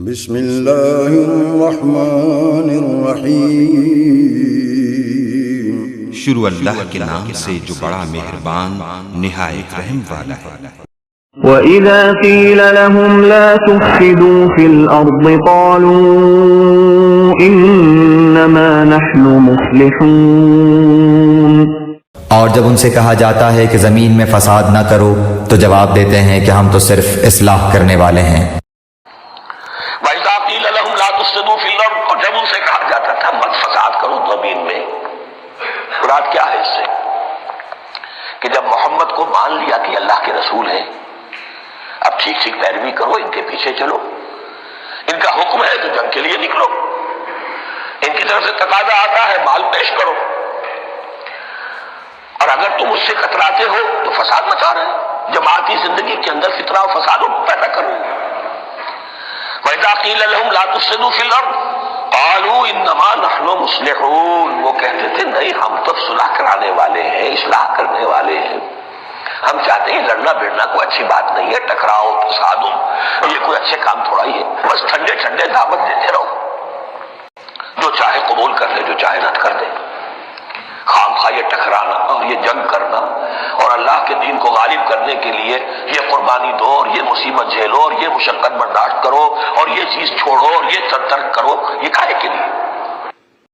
بسم اللہ الرحمن الرحیم، شروع اللہ کے نام سے جو بڑا مہربان نہایت رحم والا ہے۔ وَإِذَا قِيلَ لَهُمْ لَا تُفْسِدُوا فِي الْأَرْضِ قَالُوا إِنَّمَا نَحْنُ مُصْلِحُونَ، اور جب ان سے کہا جاتا ہے کہ زمین میں فساد نہ کرو تو جواب دیتے ہیں کہ ہم تو صرف اصلاح کرنے والے ہیں۔ وَإِذَا قِيلَ لَهُمْ لَا تُفْسِدُوا فِي الْأَرْضِ، اور جب ان سے کہا جاتا تھا مت فساد کرو زمین میں، مراد کیا ہے اس سے؟ کہ جب محمد کو مان لیا کہ اللہ کے رسول ہیں، اب ٹھیک ٹھیک پیروی کرو، ان کے پیچھے چلو، ان کا حکم ہے تو جنگ کے لیے نکلو، ان کی طرف سے تقاضا آتا ہے مال پیش کرو، اور اگر تم اس سے کتراتے ہو تو فساد مچا رہے ہیں، جماعتی زندگی کے اندر فتنہ و فساد پیدا کر رہے ہیں۔ وَإِذَا قِيلَ لَهُمْ لَا تُفْسِدُوا فِي الْأَرْضِ قَالُوا إِنَّمَا نَحْنُ مُصْلِحُونَ، وہ کہتے تھے نہیں ہم تو صلح کرانے والے ہیں، اصلاح کرنے والے ہیں، ہم چاہتے ہیں لڑنا بھیڑنا کوئی اچھی بات نہیں ہے، ٹکراؤ تصادم یہ کوئی اچھے کام تھوڑا ہی ہے، بس ٹھنڈے ٹھنڈے دعوت دیتے رہو، جو چاہے قبول کر لے جو چاہے رد کر دے، خام خواہ یہ ٹکرانا اور یہ جنگ کرنا اور اللہ کے دین کو غالب کرنے کے لیے یہ قربانی دو اور یہ مصیبت جھیلو اور یہ مشقت برداشت کرو اور یہ چیز چھوڑو اور یہ ترک کرو، یہ کاہے کے لیے؟